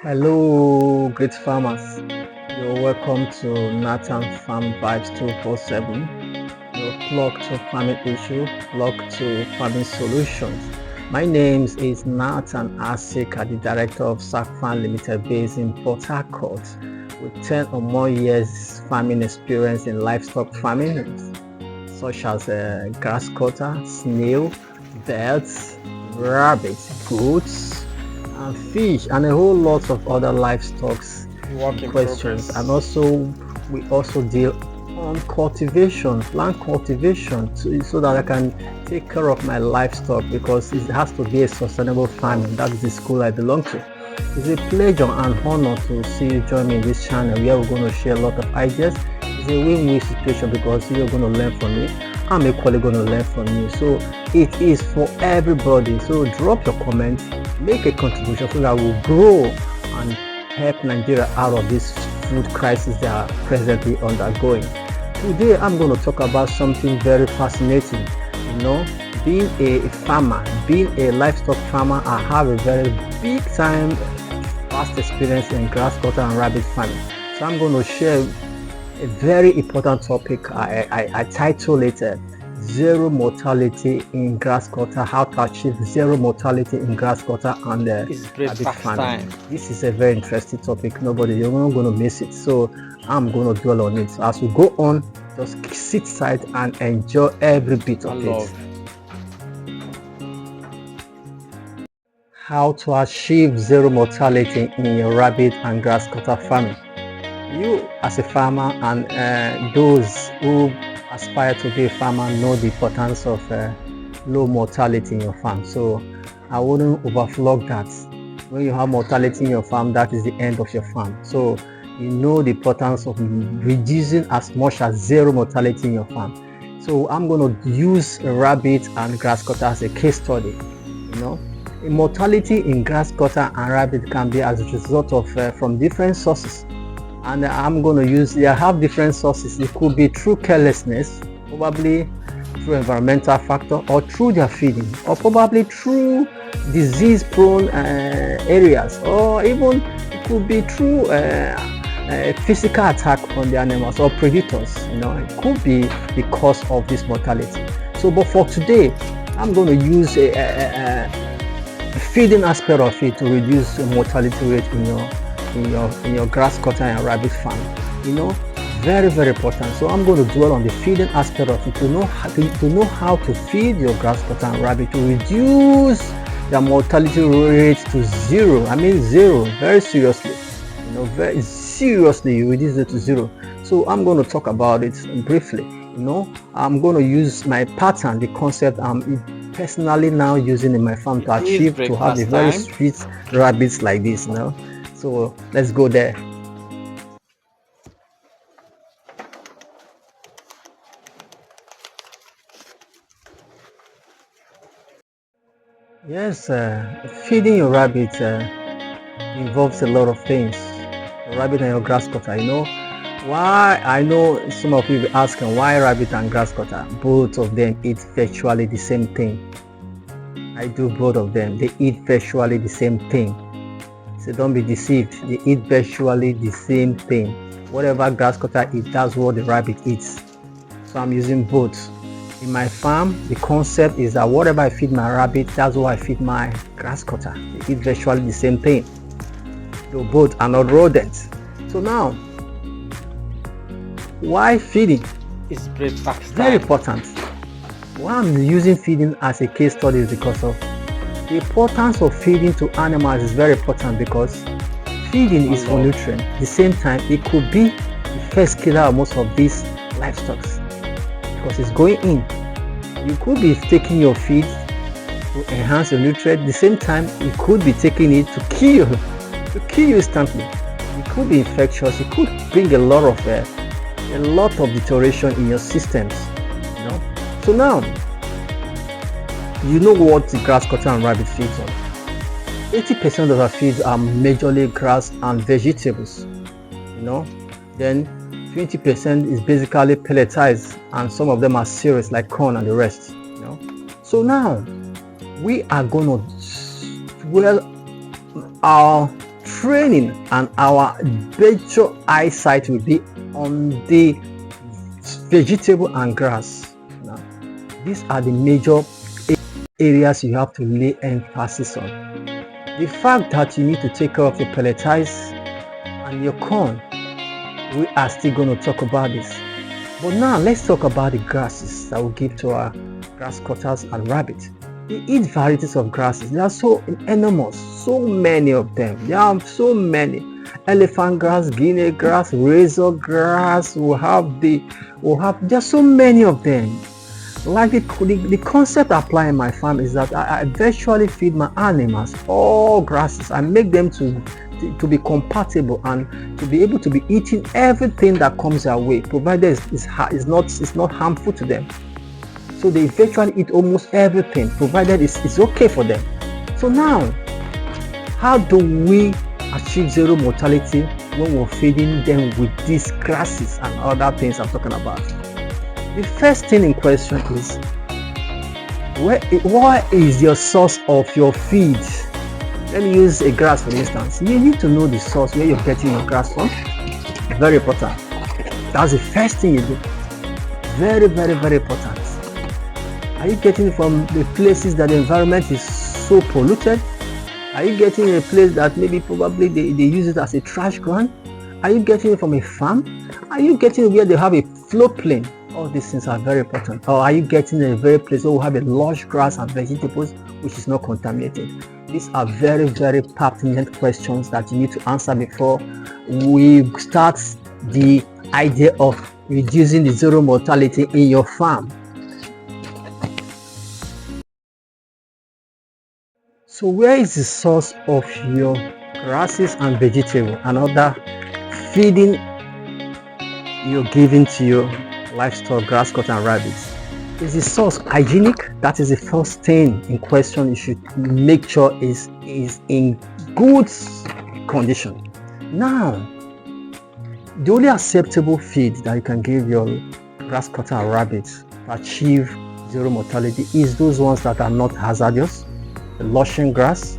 Hello, great farmers. You're welcome to Nathan Farm Vibes 247. Your plug to farming issue, plug to farming solutions. My name is Nathan Asika, the director of Sac Farm Limited based in Port Harcourt, with 10 or more years farming experience in livestock farming, such as grasscutter, snail, birds, rabbits, goats, and fish, and a whole lot of other livestock Work in questions. progress. And also, we also deal on cultivation, land cultivation, so that I can take care of my livestock, because it has to be a sustainable farming. That is the school I belong to. It's a pleasure and honor to see you join me in this channel where we're going to share a lot of ideas. It's a win-win situation because you're going to learn from me. I'm equally going to learn from you. So it is for everybody. So drop your comments, make a contribution so that we'll grow and help Nigeria out of this food crisis they are presently undergoing. Today I'm going to talk about something very fascinating. Being a farmer, being a livestock farmer, I have a very big time past experience in grasscutter and rabbit farming. So I'm going to share a very important topic. I title it Zero Mortality in Grasscutter, how to achieve zero mortality in grasscutter and rabbit farming. This is a very interesting topic. You're not going to miss it. So I'm going to dwell on it. So as we go on, just sit tight and enjoy every bit of it. How to achieve zero mortality in your rabbit and grasscutter farming. You as a farmer and those who aspire to be a farmer know the importance of low mortality in your farm. So I wouldn't overflow that. When you have mortality in your farm, that is the end of your farm. So you know the importance of reducing as much as zero mortality in your farm. So I'm going to use rabbit and grasscutter as a case study. Mortality in grasscutter and rabbit can be as a result of from different sources. And I'm going to use, they have different sources. It could be through carelessness, probably through environmental factor, or through their feeding, or probably through disease prone areas, or even it could be through physical attack on the animals or predators. It could be the cause of this mortality. So but for today I'm going to use a feeding aspect of it to reduce the mortality rate in your grasscutter and rabbit farm. Very, very important. So I'm going to dwell on the feeding aspect of it to know how to feed your grasscutter and rabbit to reduce their mortality rate to zero. I mean zero, very seriously. Very seriously, you reduce it to zero. So I'm going to talk about it briefly. I'm going to use my pattern, the concept I'm personally now using in my farm to achieve to have the very sweet rabbits like this. So let's go there. Yes, feeding your rabbit involves a lot of things. Your rabbit and your grasscutter. Why? I know some of you will be asking why rabbit and grasscutter. Both of them eat virtually the same thing. I do both of them. They eat virtually the same thing. So don't be deceived. They eat virtually the same thing. Whatever grasscutter eats, that's what the rabbit eats. So I'm using both. In my farm, the concept is that whatever I feed my rabbit, that's what I feed my grasscutter. They eat virtually the same thing. Though both are not rodents. So now, why feeding? It's breakfast time. Very important. Why I'm using feeding as a case study is because of the importance of feeding to animals is very important, because feeding is for nutrient. At the same time, it could be the first killer of most of these livestock, because it's going in. You could be taking your feed to enhance your nutrient. At the same time, you could be taking it to kill you instantly. It could be infectious. It could bring a lot of deterioration in your systems. So now, you know what the grasscutter and rabbit feeds on. 80% of our feeds are majorly grass and vegetables. Then 20% is basically pelletized, and some of them are cereals like corn and the rest. So now we are going to dwell our training and our major eyesight will be on the vegetable and grass. Now, these are the major areas you have to lay emphasis on. The fact that you need to take care of your pelletize and your corn, we are still going to talk about this. But now let's talk about the grasses that we give to our grass cutters and rabbits. They eat varieties of grasses. There are so enormous, so many of them. There are so many. Elephant grass, Guinea grass, razor grass. There's so many of them. Like the concept I apply in my farm is that I virtually feed my animals all grasses. I make them to be compatible and to be able to be eating everything that comes their way, provided it's not harmful to them. So they virtually eat almost everything, provided it's okay for them. So now, how do we achieve zero mortality when we're feeding them with these grasses and other things I'm talking about? The first thing in question is, what is your source of your feed? Let me use a grass for instance. You need to know the source where you're getting your grass from. Very important. That's the first thing you do. Very, very, very important. Are you getting it from the places that the environment is so polluted? Are you getting a place that probably they use it as a trash ground? Are you getting it from a farm? Are you getting it where they have a floodplain? All these things are very important. Or are you getting a very place where we have a lush grass and vegetables which is not contaminated? These are very, very pertinent questions that you need to answer before we start the idea of reducing the zero mortality in your farm. So where is the source of your grasses and vegetable and other feeding you're giving to your livestock, grass cutter and rabbits? Is the source hygienic? That is the first thing in question. You should make sure is in good condition. Now, the only acceptable feed that you can give your grass cutter and rabbits to achieve zero mortality is those ones that are not hazardous. The lushing grass,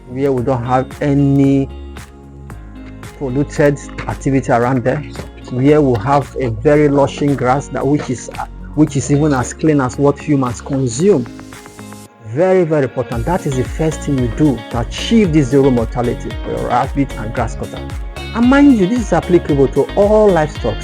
where we don't have any polluted activity around there, where we have a very lushing grass which is even as clean as what humans consume. Very, very important. That is the first thing you do to achieve this zero mortality for your rabbit and grass cutter. And mind you, this is applicable to all livestock.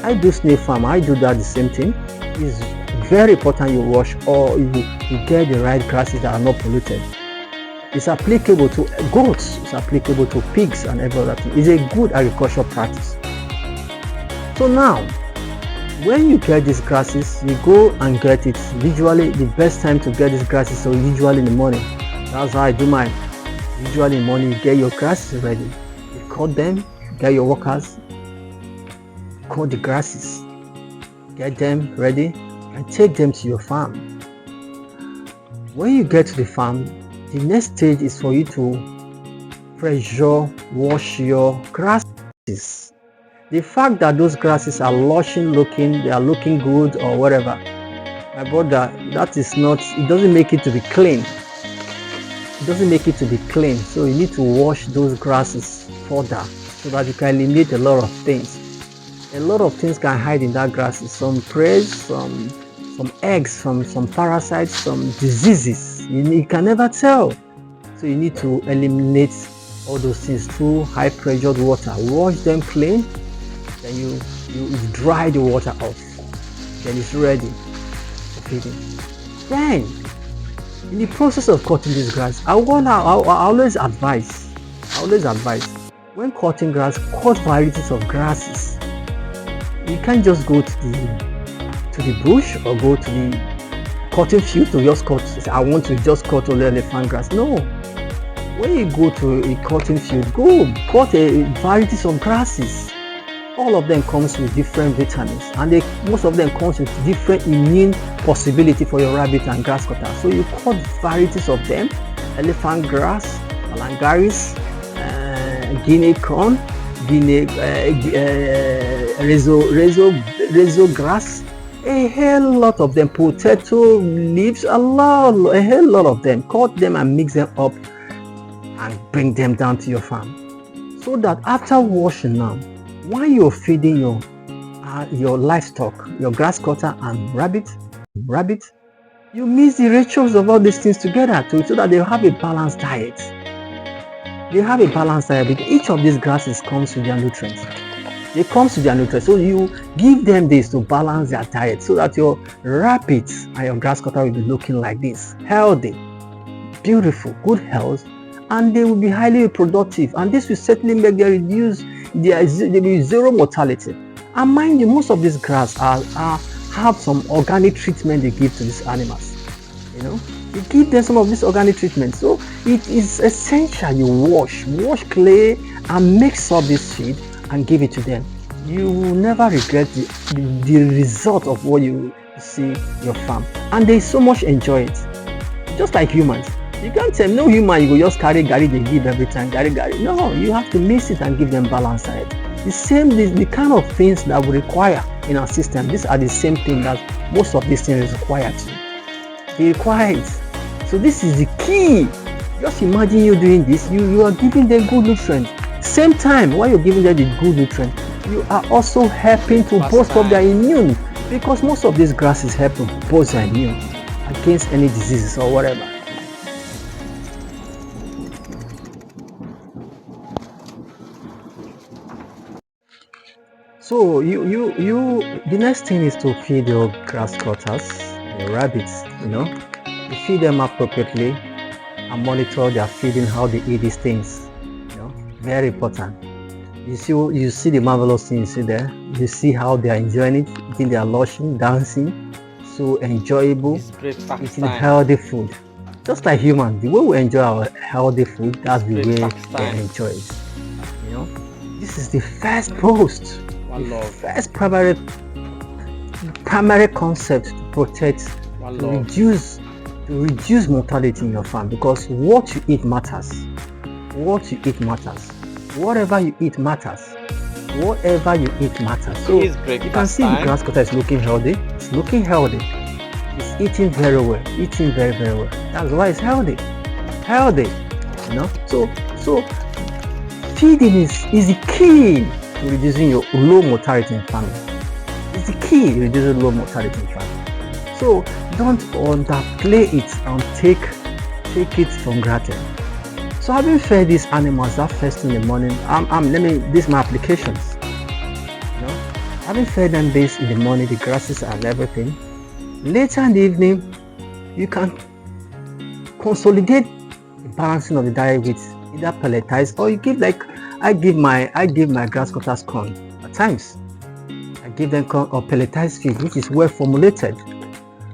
I do snake farm, I do that the same thing. It's very important you wash or you get the right grasses that are not polluted. It's applicable to goats, it's applicable to pigs and every other thing. It's a good agricultural practice. So now, when you get these grasses, you go and get it. Usually, the best time to get these grasses is usually in the morning. That's how I do mine. Usually in the morning, you get your grasses ready. You cut them, get your workers, cut the grasses, get them ready, and take them to your farm. When you get to the farm, the next stage is for you to pressure wash your grasses. The fact that those grasses are lushing looking, they are looking good or whatever, my brother, that is not, it doesn't make it to be clean. It doesn't make it to be clean. So you need to wash those grasses further so that you can eliminate a lot of things. A lot of things can hide in that grasses. Some prey, some eggs, some parasites, some diseases. You can never tell. So you need to eliminate all those things through high pressured water. Wash them clean. Then you dry the water off. Then it's ready for feeding. Then, in the process of cutting this grass, I always advise when cutting grass, cut varieties of grasses. You can't just go to the bush or go to the cutting field to just cut. I want to just cut all elephant grass. No. When you go to a cutting field, go cut varieties of grasses. All of them comes with different vitamins, and most of them comes with different immune possibility for your rabbit and grass cutter. So you cut varieties of them: elephant grass, malangaris, Guinea corn, razor grass, a hell lot of them, potato leaves, a hell lot of them. Cut them and mix them up. and bring them down to your farm, so that after washing now, while you're feeding your livestock, your grass cutter and rabbit, you mix the ratios of all these things together so that they have a balanced diet. They have a balanced diet because each of these grasses comes with their nutrients. They come to their nutrients, so you give them this to balance their diet so that your rabbits and your grass cutter will be looking like this, healthy, beautiful, good health, and they will be highly productive, and this will certainly make them reduce there will be zero mortality. And mind you, most of these grass have some organic treatment they give to these animals. You give them some of this organic treatment, so it is essential you wash clay and mix up this feed and give it to them. You will never regret the result of what you see your farm, and they so much enjoy it. Just like humans, you can't tell no human you go just carry garri they give every time, garri. No, you have to mix it and give them balanced diet. The kind of things that we require in our system, these are the same thing that most of these things require too. They require it. So this is the key. Just imagine you doing this, you are giving them good nutrients. Same time, while you're giving them the good nutrients, you are also helping to boost up their immune, because most of these grasses help to boost their immune against any diseases or whatever. So the next thing is to feed your grass cutters, your rabbits. You feed them appropriately and monitor their feeding, how they eat these things. Very important. You see the marvelous things there. You see how they are enjoying it, eating their lunching, dancing, so enjoyable, eating healthy food. Just like humans, the way we enjoy our healthy food, that's the way they enjoy it. This is the first post. First primary concept to protect, to reduce mortality in your farm, because what you eat matters. Whatever you eat matters. So you can see the grass cutter is looking healthy. It's looking healthy. It's eating very well. Very well. That's why it's healthy. So feeding is the key to reducing your low mortality in farming. It's the key to reducing low mortality in farming. So don't underplay it and take it for granted. So having fed these animals that first in the morning, these are my applications. Having fed them this in the morning, the grasses and everything. Later in the evening, you can consolidate the balancing of the diet with either pelletized, or you give I give my grass cutters corn at times. I give them corn or pelletized feed, which is well formulated.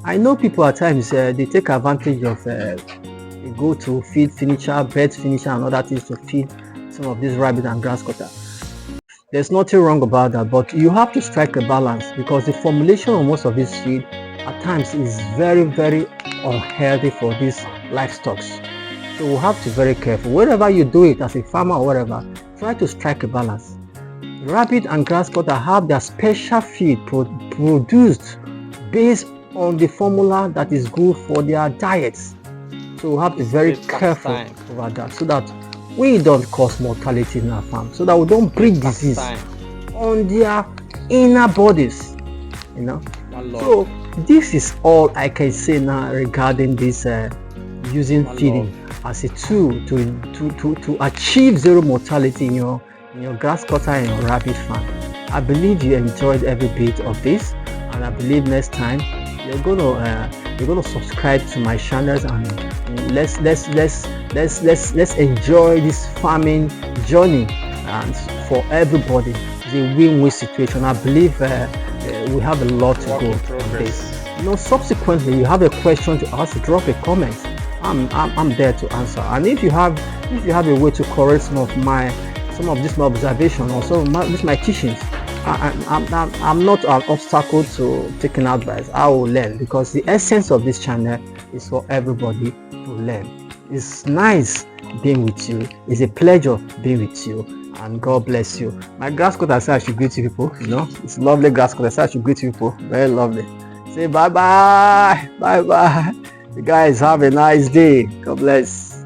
I know people at times they take advantage of they go to feed finisher, bed finisher, and other things to feed some of these rabbit and grass cutter. There's nothing wrong about that, but you have to strike a balance, because the formulation of most of this feed at times is very, very unhealthy for these livestock. So we have to be very careful. Wherever you do it as a farmer or whatever, try to strike a balance. Rabbit and grass cutter have their special feed produced based on the formula that is good for their diets. So we have to be very careful about that, so that we don't cause mortality in our farm, so that we don't bring disease on their inner bodies. So this is all I can say now regarding this using feeding as a tool to achieve zero mortality in your grass cutter and your rabbit farm. I believe you enjoyed every bit of this, and I believe next time you're gonna subscribe to my channels, and let's enjoy this farming journey, and for everybody it's a win-win situation. I believe we have a lot to go on this. Subsequently you have a question to ask, drop a comment. I'm there to answer. And if you have a way to correct some of this my observation or some of my teachings, I'm not an obstacle to taking advice. I will learn, because the essence of this channel is for everybody to learn. It's nice being with you. It's a pleasure being with you, and God bless you. My grass cutter said I should greet you people. It's lovely grass cutter said I should greet you people. Very lovely. Say bye bye. You guys have a nice day. God bless.